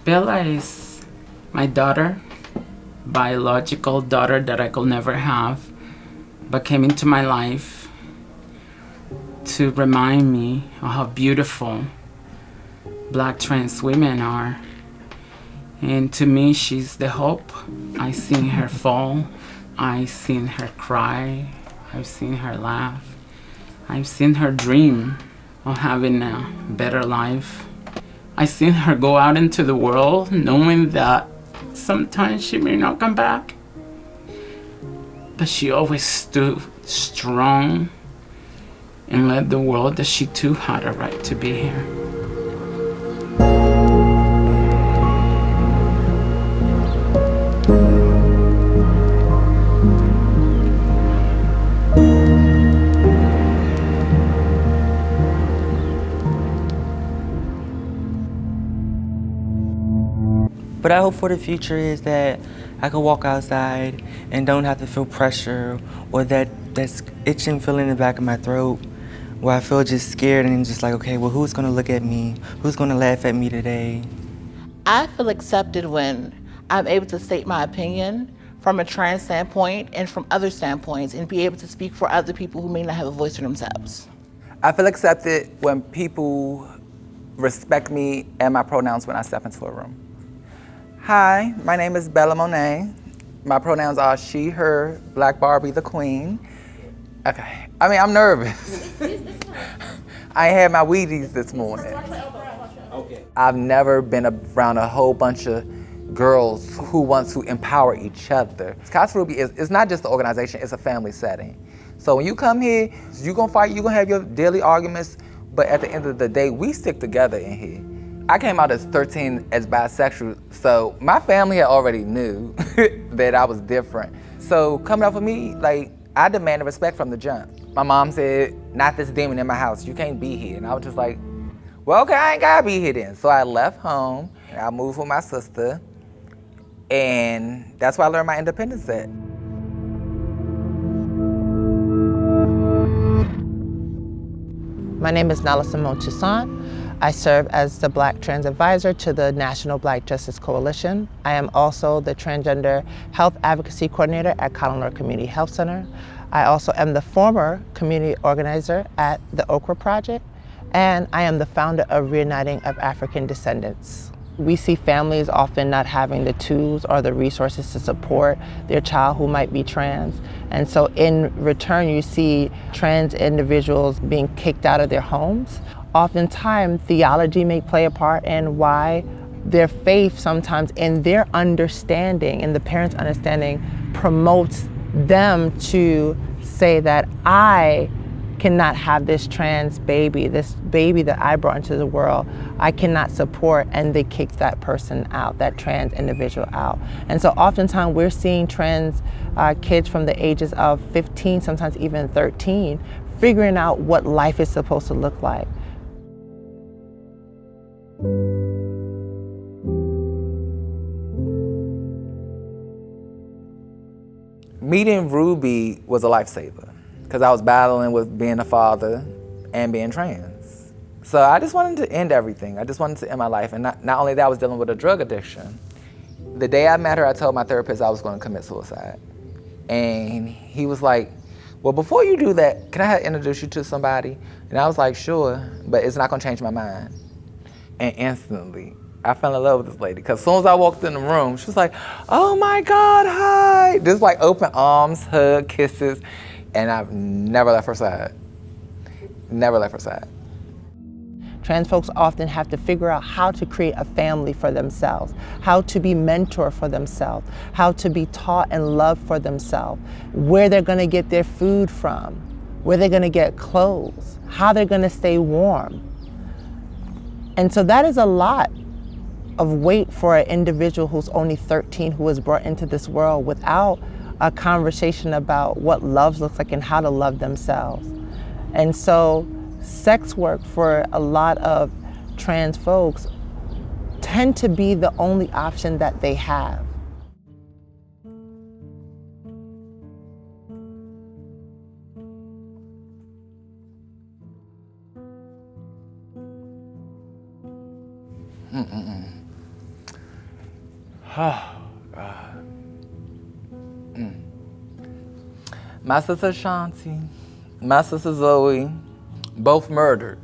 Bella is my daughter, biological daughter that I could never have, but came into my life to remind me of how beautiful Black trans women are. And to me, she's the hope. I've seen her fall. I've seen her cry. I've seen her laugh. I've seen her dream of having a better life. I've seen her go out into the world knowing that sometimes she may not come back. But she always stood strong and let the world that she too had a right to be here. What I hope for the future is that I can walk outside and don't have to feel pressure or that's itching feeling in the back of my throat where I feel just scared and just like, okay, well, who's gonna look at me? Who's gonna laugh at me today? I feel accepted when I'm able to state my opinion from a trans standpoint and from other standpoints and be able to speak for other people who may not have a voice for themselves. I feel accepted when people respect me and my pronouns when I step into a room. Hi, my name is Bella Monet. My pronouns are she, her, Black Barbie, the queen. Okay, I mean, I'm nervous. I had my Wheaties this morning. Okay. I've never been around a whole bunch of girls who want to empower each other. Casa Ruby is not just an organization, it's a family setting. So when you come here, you're gonna fight, you're gonna have your daily arguments, but at the end of the day, we stick together in here. I came out as 13 as bisexual, so my family had already knew that I was different. So coming up for me, like, I demanded respect from the jump. My mom said, not this demon in my house, you can't be here. And I was just like, well, okay, I ain't gotta be here then. So I left home, and I moved with my sister, and that's where I learned my independence at. My name is Nala Simone Toussaint. I serve as the Black Trans Advisor to the National Black Justice Coalition. I am also the Transgender Health Advocacy Coordinator at Collinor Community Health Center. I also am the former community organizer at the Okra Project, and I am the founder of Reuniting of African Descendants. We see families often not having the tools or the resources to support their child who might be trans. And so in return, you see trans individuals being kicked out of their homes. Oftentimes, theology may play a part in why their faith sometimes in their understanding and the parents' understanding promotes them to say that I cannot have this trans baby, this baby that I brought into the world, I cannot support, and they kick that person out, that trans individual out. And so oftentimes we're seeing trans kids from the ages of 15, sometimes even 13, figuring out what life is supposed to look like. Meeting Ruby was a lifesaver because I was battling with being a father and being trans. So I just wanted to end everything. I just wanted to end my life. And not only that, I was dealing with a drug addiction. The day I met her, I told my therapist I was going to commit suicide. And he was like, well, before you do that, can I introduce you to somebody? And I was like, sure, but it's not going to change my mind. And instantly, I fell in love with this lady, because as soon as I walked in the room, she was like, oh my God, hi. Just like open arms, hug, kisses, and I've never left her side. Never left her side. Trans folks often have to figure out how to create a family for themselves, how to be mentor for themselves, how to be taught and loved for themselves, where they're gonna get their food from, where they're gonna get clothes, how they're gonna stay warm. And so that is a lot of weight for an individual who's only 13, who was brought into this world without a conversation about what love looks like and how to love themselves. And so sex work for a lot of trans folks tend to be the only option that they have. Oh, God. My sister ASHANTI, my sister Zoe, both murdered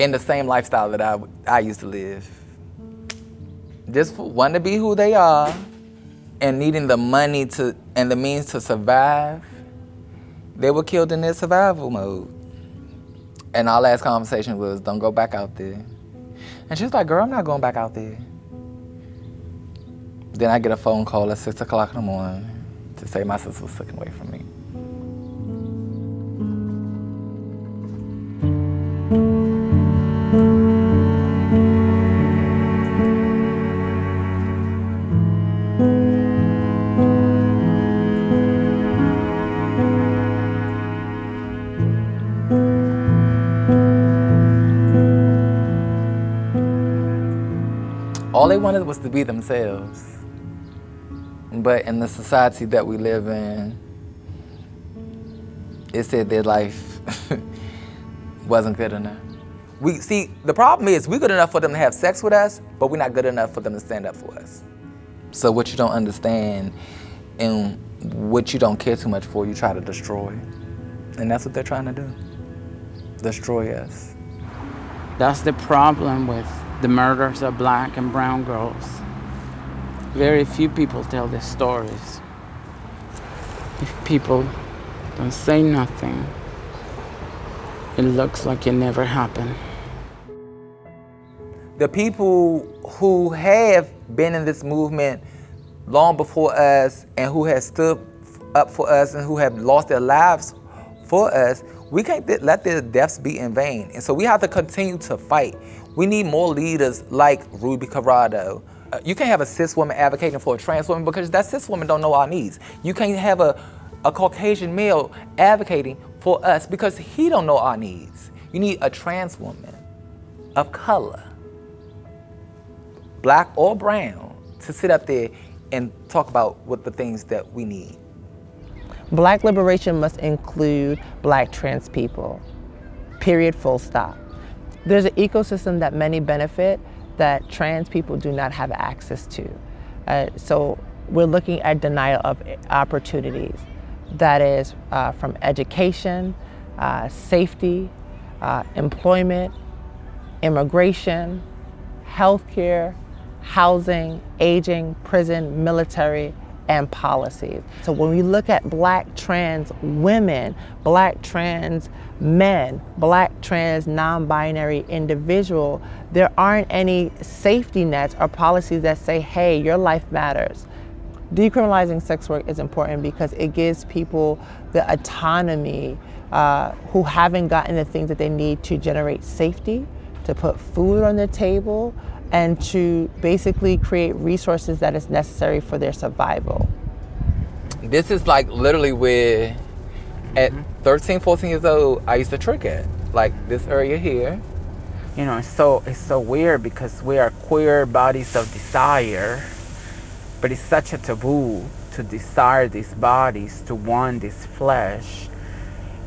in the same lifestyle that I used to live. Just for wanting to be who they are and needing the money and the means to survive, they were killed in their survival mode. And our last conversation was, don't go back out there. And she was like, girl, I'm not going back out there. Then I get a phone call at 6 o'clock in the morning to say my sister was taken away from me. All they wanted was to be themselves. But in the society that we live in, it said their life wasn't good enough. The problem is we're good enough for them to have sex with us, but we're not good enough for them to stand up for us. So what you don't understand and what you don't care too much for, you try to destroy. And that's what they're trying to do, destroy us. That's the problem with the murders of black and brown girls. Very few people tell their stories. If people don't say nothing, it looks like it never happened. The people who have been in this movement long before us and who have stood up for us and who have lost their lives for us, we can't let their deaths be in vain. And so we have to continue to fight. We need more leaders like Ruby Corrado. You can't have a cis woman advocating for a trans woman because that cis woman don't know our needs. You can't have a Caucasian male advocating for us because he don't know our needs. You need a trans woman of color, black or brown, to sit up there and talk about what the things that we need. Black liberation must include black trans people, period, full stop. There's an ecosystem that many benefit that trans people do not have access to. So we're looking at denial of opportunities. That is from education, safety, employment, immigration, healthcare, housing, aging, prison, military, and policies. So when we look at black trans women, black trans men, black trans non-binary individual, there aren't any safety nets or policies that say, hey, your life matters. Decriminalizing sex work is important because it gives people the autonomy who haven't gotten the things that they need to generate safety, to put food on the table, and to basically create resources that is necessary for their survival. This is like literally where at 13, 14 years old, I used to trick at, like this area here. You know, it's so weird because we are queer bodies of desire, but it's such a taboo to desire these bodies, to want this flesh.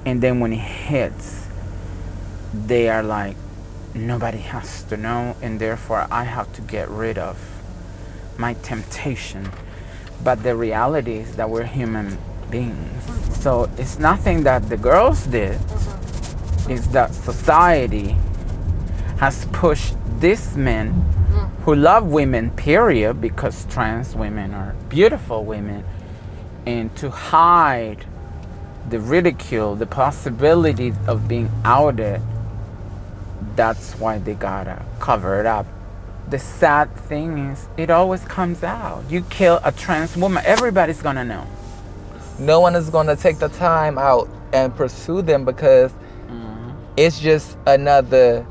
And then when it hits, they are like, nobody has to know, and therefore I have to get rid of my temptation. But the reality is that we're human beings. So it's nothing that the girls did. It's that society has pushed these men who love women, period, because trans women are beautiful women, and to hide the ridicule, the possibility of being outed. That's why they gotta cover it up. The sad thing is, it always comes out. You kill a trans woman, everybody's gonna know. No one is gonna take the time out and pursue them because it's just another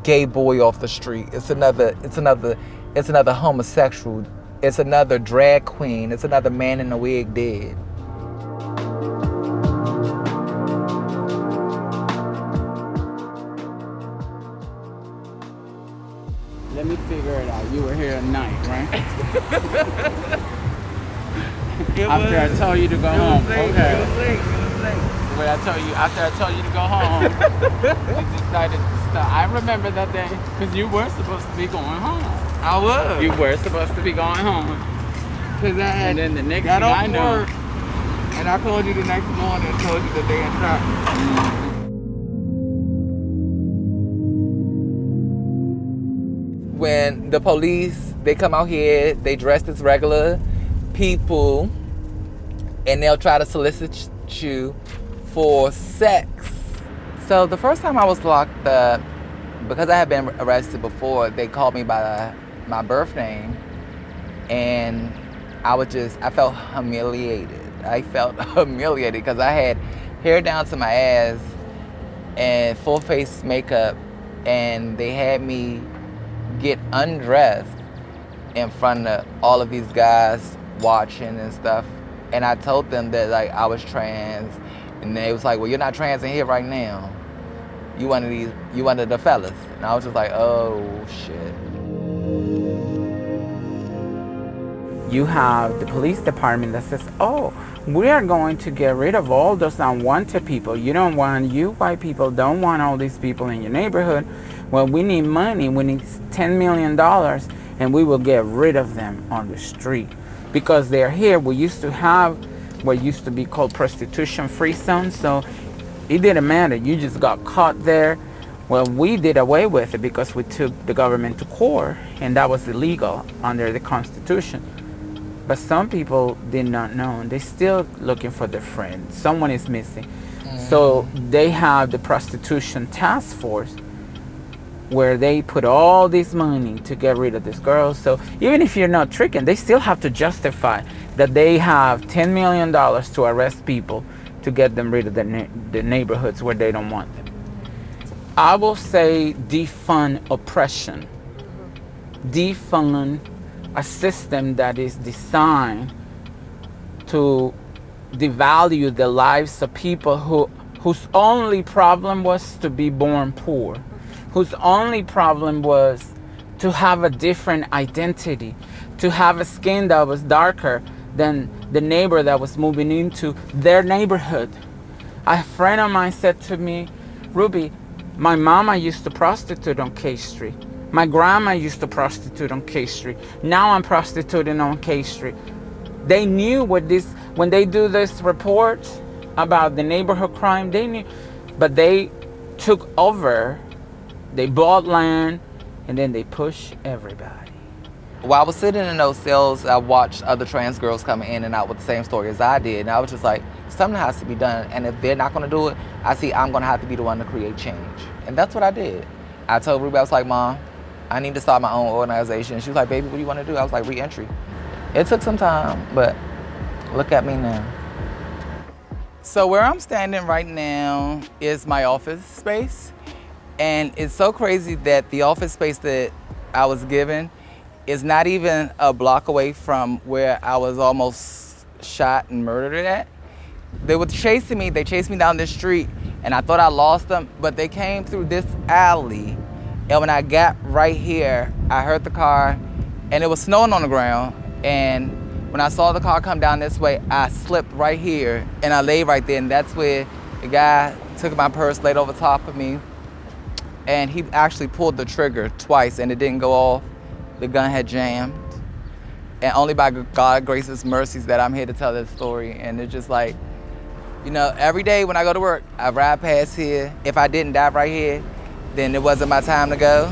gay boy off the street. It's another homosexual. It's another drag queen. It's another man in a wig dead. Let me figure it out. You were here at night, right? After I told you to go home. Okay. Wait, after I told you to go home, you decided to stay. I remember that day because you were supposed to be going home. I was. You were supposed to be going home. Because I had And then the next got thing off I know, work, and I called you the next morning and told you that they had shot. When the police, they come out here, they dressed as regular people, and they'll try to solicit you for sex. So the first time I was locked up, because I had been arrested before, they called me by my birth name, and I felt humiliated. I felt humiliated because I had hair down to my ass and full face makeup, and they had me get undressed in front of all of these guys watching and stuff. And I told them that like I was trans, and they was like, well, you're not trans in here right now. You one of the fellas. And I was just like, oh shit. you have the police department that says, oh, we are going to get rid of all those unwanted people. You white people don't want all these people in your neighborhood. Well, we need money. We need $10 million, and we will get rid of them on the street. Because they're here, we used to have what used to be called prostitution-free zone, so it didn't matter. You just got caught there. Well, we did away with it because we took the government to court, and that was illegal under the Constitution. But some people did not know, and they're still looking for their friend. Someone is missing. So they have the prostitution task force where they put all this money to get rid of these girls. So even if you're not tricking, they still have to justify that they have $10 million to arrest people to get them rid of the neighborhoods where they don't want them. I will say defund oppression. Defund a system that is designed to devalue the lives of people whose only problem was to be born poor, whose only problem was to have a different identity, to have a skin that was darker than the neighbor that was moving into their neighborhood. A friend of mine said to me, Ruby, my mama used to prostitute on K Street. My grandma used to prostitute on K Street. Now I'm prostituting on K Street. They knew when they do this report about the neighborhood crime, they knew, but they took over, they bought land, and then they push everybody. While I was sitting in those cells, I watched other trans girls coming in and out with the same story as I did, and I was just like, something has to be done, and if they're not gonna do it, I'm gonna have to be the one to create change. And that's what I did. I told Ruby, I was like, Mom, I need to start my own organization. She was like, baby, what do you want to do? I was like, re-entry. It took some time, but look at me now. So where I'm standing right now is my office space. And it's so crazy that the office space that I was given is not even a block away from where I was almost shot and murdered at. They were chasing me. They chased me down this street, and I thought I lost them, but they came through this alley. And when I got right here, I heard the car, and it was snowing on the ground. And when I saw the car come down this way, I slipped right here, and I lay right there. And that's where the guy took my purse, laid over top of me, and he actually pulled the trigger twice, and it didn't go off. The gun had jammed. And only by God's gracious mercies that I'm here to tell this story. And it's just like, you know, every day when I go to work, I ride past here. If I didn't die right here, then it wasn't my time to go.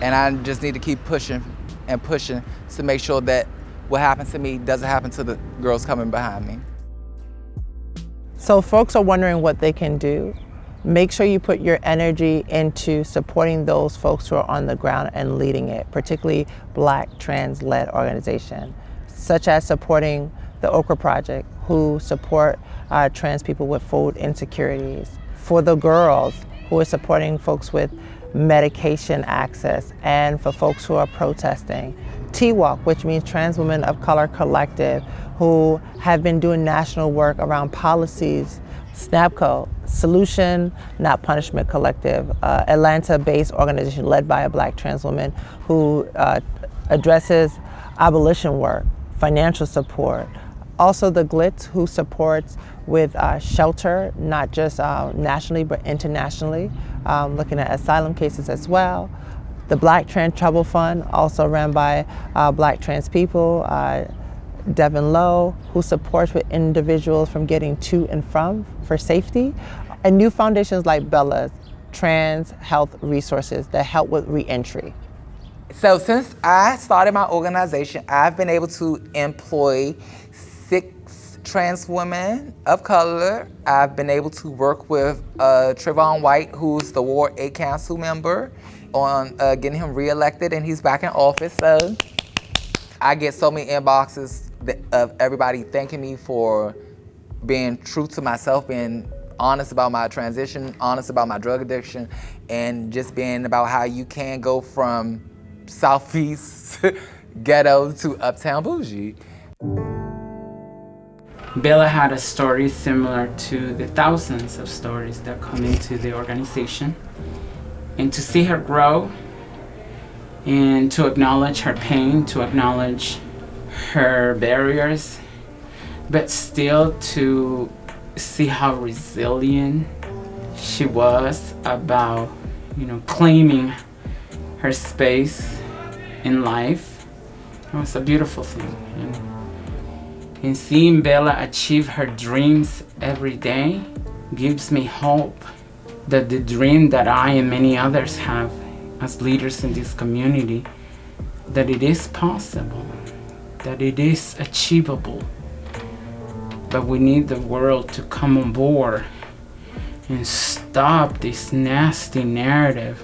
And I just need to keep pushing and pushing to make sure that what happens to me doesn't happen to the girls coming behind me. So folks are wondering what they can do. Make sure you put your energy into supporting those folks who are on the ground and leading it, particularly Black trans-led organizations, such as supporting the Okra Project, who support trans people with food insecurities. For the girls, who are supporting folks with medication access, and for folks who are protesting. TWAC, which means Trans Women of Color Collective, who have been doing national work around policies. SNAPCO, Solution Not Punishment Collective, Atlanta-based organization led by a Black trans woman who addresses abolition work, financial support, Also the GLITS, who supports with shelter, not just nationally but internationally, looking at asylum cases as well. The Black Trans Trouble Fund, also run by Black trans people, Devin Lowe, who supports with individuals from getting to and from for safety. And new foundations like Bella's, Trans Health Resources, that help with re-entry. So since I started my organization, I've been able to employ 6 trans women of color. I've been able to work with Trayvon White, who's the Ward 8 Council member, on getting him reelected, and he's back in office. So I get so many inboxes of everybody thanking me for being true to myself, being honest about my transition, honest about my drug addiction, and just being about how you can go from Southeast ghetto to uptown bougie. Bella had a story similar to the thousands of stories that come into the organization. And to see her grow and to acknowledge her pain, to acknowledge her barriers, but still to see how resilient she was about, claiming her space in life. It was a beautiful thing. And seeing Bella achieve her dreams every day gives me hope that the dream that I and many others have as leaders in this community, that it is possible, that it is achievable. But we need the world to come on board and stop this nasty narrative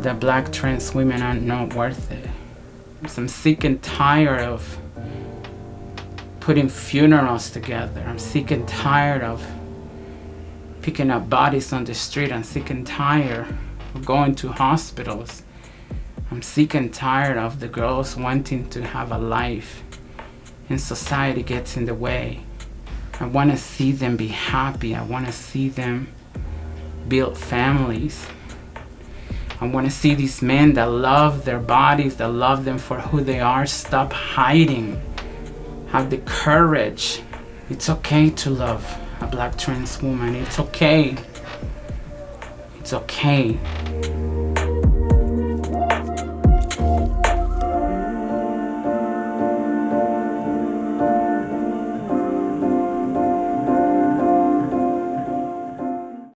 that Black trans women are not worth it. I'm sick and tired of putting funerals together. I'm sick and tired of picking up bodies on the street. I'm sick and tired of going to hospitals. I'm sick and tired of the girls wanting to have a life and society gets in the way. I want to see them be happy. I want to see them build families. I want to see these men that love their bodies, that love them for who they are, stop hiding. Have the courage. It's okay to love a Black trans woman. It's okay. It's okay.